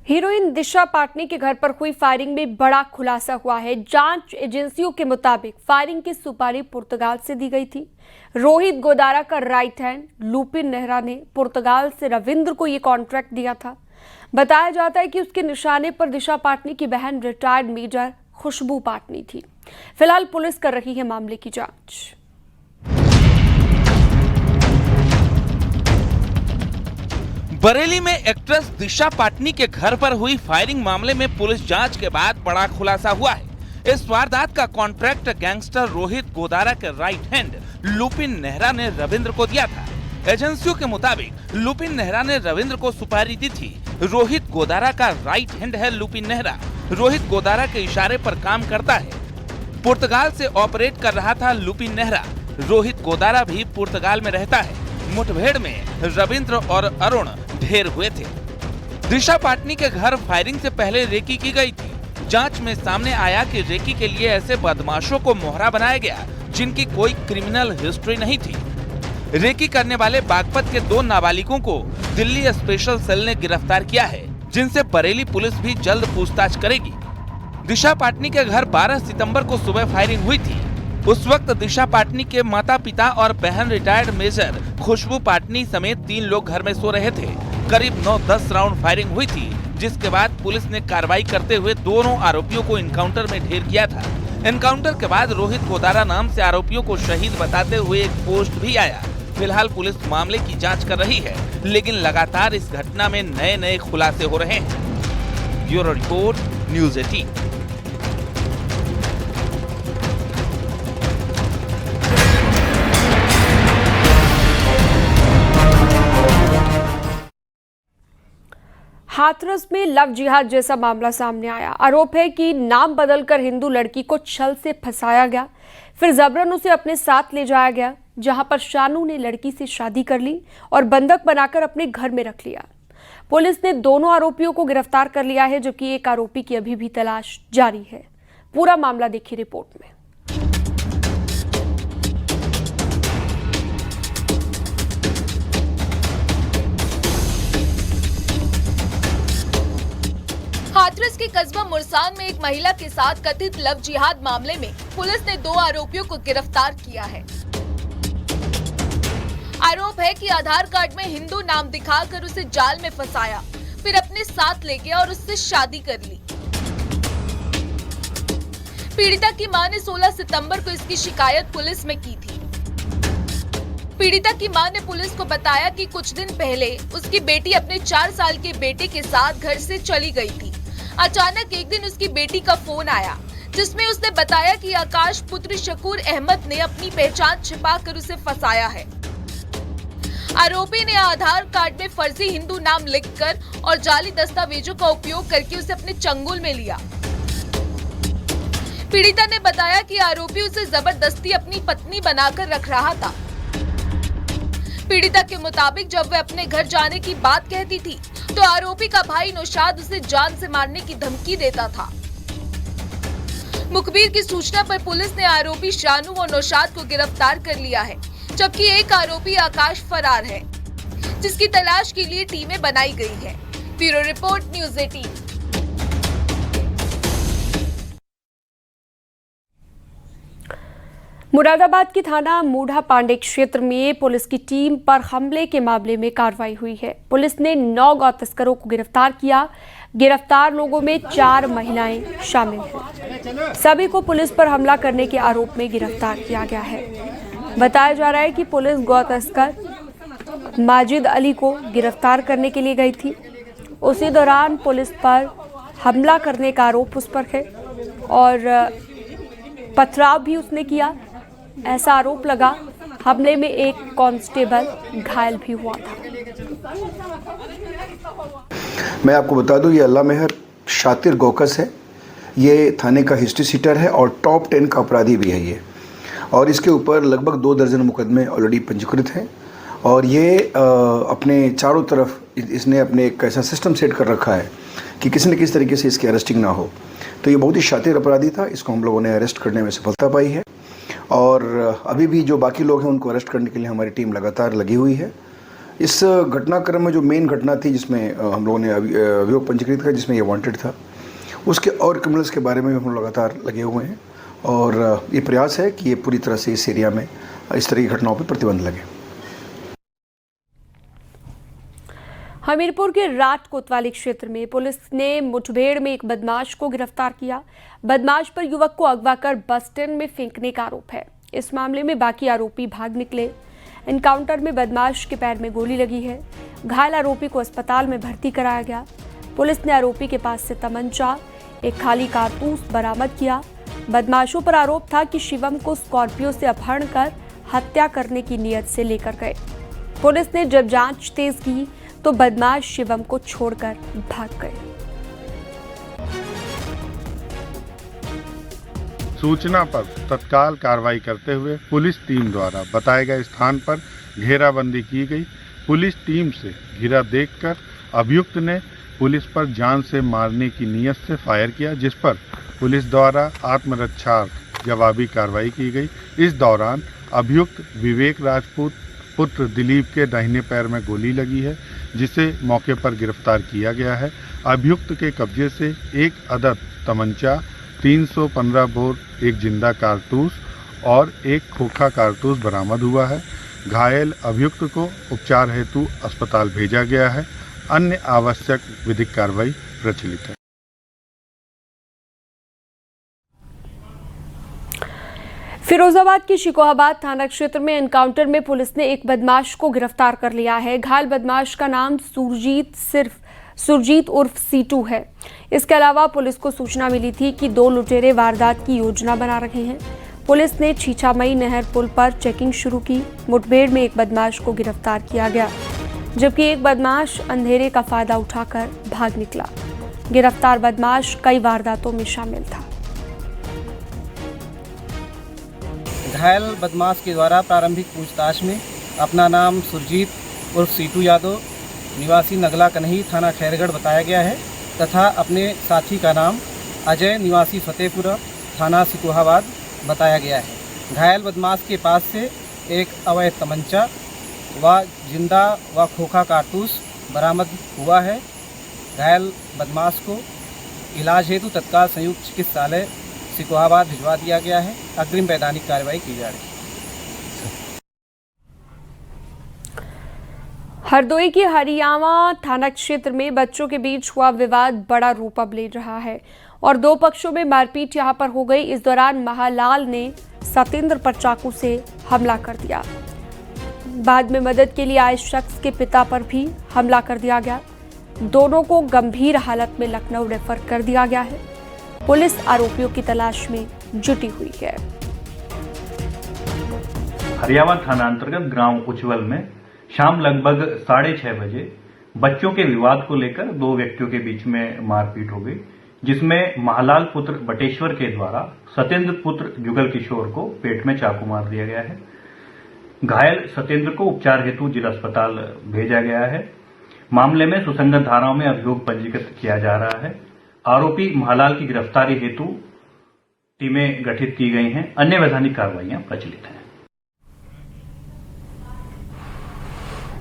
Heroine दिशा पाटनी के घर पर हुई फायरिंग में बड़ा खुलासा हुआ है। जांच एजेंसियों के मुताबिक फायरिंग की सुपारी पुर्तगाल से दी गई थी। रोहित गोदारा का राइट हैंड लुपिन नेहरा ने पुर्तगाल से रविंद्र को यह कॉन्ट्रैक्ट दिया था। बताया जाता है कि उसके निशाने पर दिशा पाटनी की बहन रिटायर्ड मेजर खुशबू पाटनी थी। फिलहाल पुलिस कर रही है मामले की जांच। बरेली में एक्ट्रेस दिशा पाटनी के घर पर हुई फायरिंग मामले में पुलिस जांच के बाद बड़ा खुलासा हुआ है। इस वारदात का कॉन्ट्रैक्ट गैंगस्टर रोहित गोदारा के राइट हैंड लुपिन नेहरा ने रविंद्र को दिया था। एजेंसियों के मुताबिक लुपिन नेहरा ने रविंद्र को सुपारी दी थी। रोहित गोदारा का राइट हैंड है लुपिन नेहरा। रोहित गोदारा के इशारे पर काम करता है। पुर्तगाल से ऑपरेट कर रहा था लुपिन नेहरा। रोहित गोदारा भी पुर्तगाल में रहता है। मुठभेड़ में रविंद्र और अरुण ढेर हुए थे। दिशा पाटनी के घर फायरिंग से पहले रेकी की गई थी। जांच में सामने आया कि रेकी के लिए ऐसे बदमाशों को मोहरा बनाया गया जिनकी कोई क्रिमिनल हिस्ट्री नहीं थी। रेकी करने वाले बागपत के 2 नाबालिगों को दिल्ली स्पेशल सेल ने गिरफ्तार किया है, जिनसे बरेली पुलिस भी जल्द पूछताछ करेगी। दिशा पाटनी के घर 12 सितंबर को सुबह फायरिंग हुई थी। उस वक्त दिशा पाटनी के माता पिता और बहन रिटायर्ड मेजर खुशबू पाटनी समेत 3 लोग घर में सो रहे थे। करीब 9-10 राउंड फायरिंग हुई थी, जिसके बाद पुलिस ने कार्रवाई करते हुए दोनों आरोपियों को एनकाउंटर में ढेर किया था। एनकाउंटर के बाद रोहित गोदारा नाम से आरोपियों को शहीद बताते हुए एक पोस्ट भी आया। फिलहाल पुलिस मामले की जांच कर रही है, लेकिन लगातार इस घटना में नए खुलासे हो रहे हैं। Bureau report, news 18। हाथरस में लव जिहाद जैसा मामला सामने आया। आरोप है कि नाम बदलकर हिंदू लड़की को छल से फंसाया गया, फिर जबरन उसे अपने साथ ले जाया गया, जहां पर शानू ने लड़की से शादी कर ली और बंधक बनाकर अपने घर में रख लिया। पुलिस ने दोनों आरोपियों को गिरफ्तार कर लिया है, जबकि एक आरोपी की अभी भी तलाश जारी है। पूरा मामला देखिए रिपोर्ट में। हाथरस के कस्बा मुरसान में एक महिला के साथ कथित लव जिहाद मामले में पुलिस ने 2 आरोपियों को गिरफ्तार किया है। आरोप है कि आधार कार्ड में हिंदू नाम दिखाकर उसे जाल में फंसाया, फिर अपने साथ ले गया और उससे शादी कर ली। पीड़िता की मां ने 16 सितंबर को इसकी शिकायत पुलिस में की थी। पीड़िता की मां ने पुलिस को बताया कि कुछ दिन पहले उसकी बेटी अपने 4 साल के बेटे के साथ घर से चली गई थी। अचानक एक दिन उसकी बेटी का फोन आया, जिसमें उसने बताया कि आकाश पुत्र शकूर अहमद ने अपनी पहचान छिपाकर उसे फंसाया है। आरोपी ने आधार कार्ड में फर्जी हिंदू नाम लिखकर और जाली दस्तावेजों का उपयोग करके उसे अपने चंगुल में लिया। पीड़िता ने बताया कि आरोपी उसे जबरदस्ती अपनी पत्नी बनाकर रख रहा था। पीड़िता के मुताबिक जब वह अपने घर जाने की बात कहती थी, तो आरोपी का भाई नौशाद उसे जान से मारने की धमकी देता था। मुखबिर की सूचना पर पुलिस ने आरोपी शानू और नौशाद को गिरफ्तार कर लिया है, जबकि एक आरोपी आकाश फरार है, जिसकी तलाश के लिए टीमें बनाई गई है। Bureau report, news 18। मुरादाबाद की थाना मूढ़ा पांडे क्षेत्र में पुलिस की टीम पर हमले के मामले में कार्रवाई हुई है। पुलिस ने 9 गौ तस्करों को गिरफ्तार किया। गिरफ्तार लोगों में 4 महिलाएं शामिल हैं। सभी को पुलिस पर हमला करने के आरोप में गिरफ्तार किया गया है। बताया जा रहा है कि पुलिस गौ तस्कर माजिद अली को गिरफ्तार करने के लिए गई थी। उसी दौरान पुलिस पर हमला करने का आरोप उस पर है और पथराव भी उसने किया, ऐसा आरोप लगा। हमले में एक कांस्टेबल घायल भी हुआ था। मैं आपको बता दूं, ये अल्लाह मेहर शातिर गौकस है। ये थाने का हिस्ट्री सीटर है और टॉप 10 का अपराधी भी है ये। और इसके ऊपर लगभग 2 दर्जन मुकदमे ऑलरेडी पंजीकृत हैं। और ये अपने चारों तरफ इसने अपने एक ऐसा सिस्टम सेट कर रखा है कि किसी न किसी तरीके से इसकी अरेस्टिंग ना हो। तो ये बहुत ही शातिर अपराधी था। इसको हम लोगों ने अरेस्ट करने में सफलता पाई है और अभी भी जो बाकी लोग हैं उनको अरेस्ट करने के लिए हमारी टीम लगातार लगी हुई है। इस घटनाक्रम में जो मेन घटना थी जिसमें हम लोगों ने अभियोग पंजीकृत किया, जिसमें ये वांटेड था, उसके और क्रिमिनल्स के बारे में हम लगातार लगे हुए हैं और ये प्रयास है कि ये पूरी तरह से इस एरिया में इस तरह की घटनाओं पर प्रतिबंध लगे। हमीरपुर के राट कोतवाली क्षेत्र में पुलिस ने मुठभेड़ में एक बदमाश को गिरफ्तार किया। बदमाश पर युवक को अगवा कर बस स्टैंड में फेंकने का आरोप है। इस मामले में बाकी आरोपी भाग निकले। एनकाउंटर में बदमाश के पैर में गोली लगी है। घायल आरोपी को अस्पताल में भर्ती कराया गया। पुलिस ने आरोपी के पास से तमंचा, एक खाली कारतूस बरामद किया। बदमाशों पर आरोप था कि शिवम को स्कॉर्पियो से अपहरण कर हत्या करने की नीयत से लेकर गए। पुलिस ने जब जांच तेज की तो बदमाश शिवम को छोड़कर भाग गए। सूचना पर तत्काल कार्रवाई करते हुए पुलिस टीम द्वारा बताए गए स्थान पर घेराबंदी की गई। पुलिस टीम से घिरा देखकर अभियुक्त ने पुलिस पर जान से मारने की नीयत से फायर किया, जिस पर पुलिस द्वारा आत्मरक्षार्थ जवाबी कार्रवाई की गई। इस दौरान अभियुक्त विवेक राजपूत पुत्र दिलीप के दाहिने पैर में गोली लगी है, जिसे मौके पर गिरफ्तार किया गया है। अभियुक्त के कब्जे से एक अदद तमंचा, 315 बोर एक जिंदा कारतूस और एक खोखा कारतूस बरामद हुआ है। घायल अभियुक्त को उपचार हेतु अस्पताल भेजा गया है। अन्य आवश्यक विधिक कार्रवाई प्रचलित है। फिरोजाबाद के शिकोहाबाद थाना क्षेत्र में एनकाउंटर में पुलिस ने एक बदमाश को गिरफ्तार कर लिया है। घायल बदमाश का नाम सुरजीत उर्फ सीटू है। इसके अलावा पुलिस को सूचना मिली थी कि 2 लुटेरे वारदात की योजना बना रहे हैं। पुलिस ने छीछामई नहर पुल पर चेकिंग शुरू की। मुठभेड़ में एक बदमाश को गिरफ्तार किया गया, जबकि एक बदमाश अंधेरे का फायदा उठाकर भाग निकला। गिरफ्तार बदमाश कई वारदातों में शामिल था। घायल बदमाश के द्वारा प्रारंभिक पूछताछ में अपना नाम सुरजीत उर्फ सीटू यादव निवासी नगला कन्ही थाना खैरगढ़ बताया गया है तथा अपने साथी का नाम अजय निवासी फतेहपुरा थाना शिकोहाबाद बताया गया है। घायल बदमाश के पास से एक अवैध तमंचा व जिंदा व खोखा कारतूस बरामद हुआ है। घायल बदमाश को इलाज हेतु तत्काल संयुक्त चिकित्सालय शिकोहाबाद भिजवा दिया गया है। अग्रिम वैधानिक कार्रवाई की जा रही है। हरदोई के हरियावा थाना क्षेत्र में बच्चों के बीच हुआ विवाद बड़ा रूप अब ले रहा है और 2 पक्षों में मारपीट यहां पर हो गई। इस दौरान महालाल ने सतेंद्र पर चाकू से हमला कर दिया। बाद में मदद के लिए आए शख्स के पिता पर भी हमला कर दिया गया। दोनों को गंभीर हालत में लखनऊ रेफर कर दिया गया है। पुलिस आरोपियों की तलाश में जुटी हुई है। हरियावा थाना अंतर्गत ग्राम उज्जवल में शाम लगभग 6:30 बजे बच्चों के विवाद को लेकर 2 व्यक्तियों के बीच में मारपीट हो गई, जिसमें महालाल पुत्र बटेश्वर के द्वारा सतेंद्र पुत्र जुगल किशोर को पेट में चाकू मार दिया गया है। घायल सतेंद्र को उपचार हेतु जिला अस्पताल भेजा गया है। मामले में सुसंगत धाराओं में अभियोग पंजीकृत किया जा रहा है। आरोपी महालाल की गिरफ्तारी हेतु टीमें गठित की गई हैं। अन्य वैधानिक कार्रवाइयां प्रचलित हैं।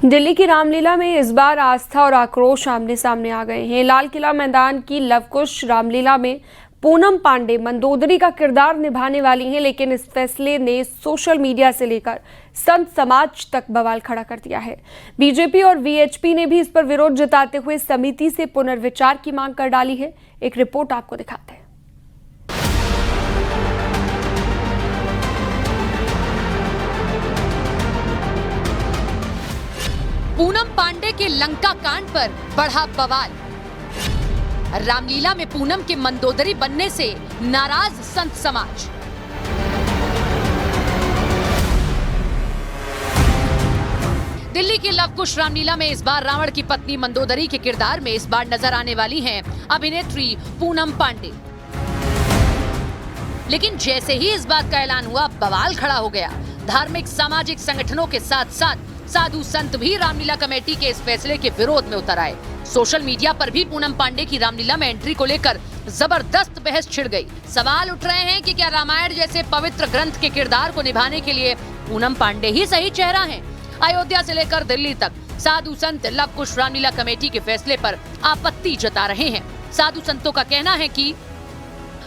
दिल्ली की रामलीला में इस बार आस्था और आक्रोश आमने सामने आ गए हैं। लाल किला मैदान की लवकुश रामलीला में पूनम पांडे मंदोदरी का किरदार निभाने वाली हैं, लेकिन इस फैसले ने सोशल मीडिया से लेकर संत समाज तक बवाल खड़ा कर दिया है। बीजेपी और वीएचपी ने भी इस पर विरोध जताते हुए समिति से पुनर्विचार की मांग कर डाली है। एक रिपोर्ट आपको दिखाते हैं। पूनम पांडे के लंका कांड पर बढ़ा बवाल। रामलीला में पूनम के मंदोदरी बनने से नाराज संत समाज। दिल्ली की लवकुश रामलीला में इस बार रावण की पत्नी मंदोदरी के किरदार में इस बार नजर आने वाली हैं अभिनेत्री पूनम पांडे। लेकिन जैसे ही इस बात का ऐलान हुआ, बवाल खड़ा हो गया। धार्मिक सामाजिक संगठनों के साथ साथ साधु संत भी रामलीला कमेटी के इस फैसले के विरोध में उतर आए। सोशल मीडिया पर भी पूनम पांडे की रामलीला में एंट्री को लेकर जबरदस्त बहस छिड़ गई। सवाल उठ रहे हैं कि क्या रामायण जैसे पवित्र ग्रंथ के किरदार को निभाने के लिए पूनम पांडे ही सही चेहरा हैं? अयोध्या से लेकर दिल्ली तक साधु संत लव कुश रामलीला कमेटी के फैसले पर आपत्ति जता रहे हैं। साधु संतों का कहना है कि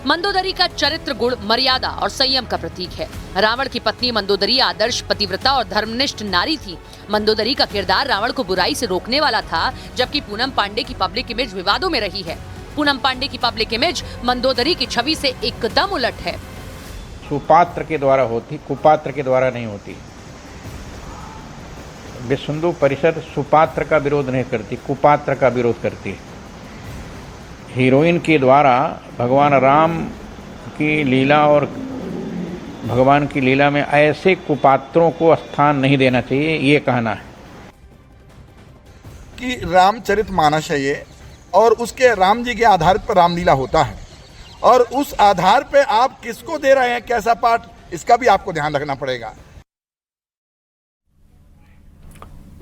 मंदोदरी का चरित्र गुण मर्यादा और संयम का प्रतीक है। रावण की पत्नी मंदोदरी आदर्श पतिव्रता और धर्मनिष्ठ नारी थी। मंदोदरी का किरदार रावण को बुराई से रोकने वाला था, जबकि पूनम पांडे की पब्लिक इमेज विवादों में रही है। पूनम पांडे की पब्लिक इमेज मंदोदरी की छवि से एकदम उलट है। सुपात्र के द्वारा होती, कुपात्र के द्वारा नहीं होती। विश्व हिंदू परिषद सुपात्र का विरोध नहीं करती, कुपात्र का विरोध करती है। हीरोइन के द्वारा भगवान राम की लीला और भगवान की लीला में ऐसे कुपात्रों को स्थान नहीं देना चाहिए, ये कहना है कि रामचरित मानस है ये, और उसके राम जी के आधार पर रामलीला होता है, और उस आधार पे आप किसको दे रहे हैं कैसा पाठ, इसका भी आपको ध्यान रखना पड़ेगा।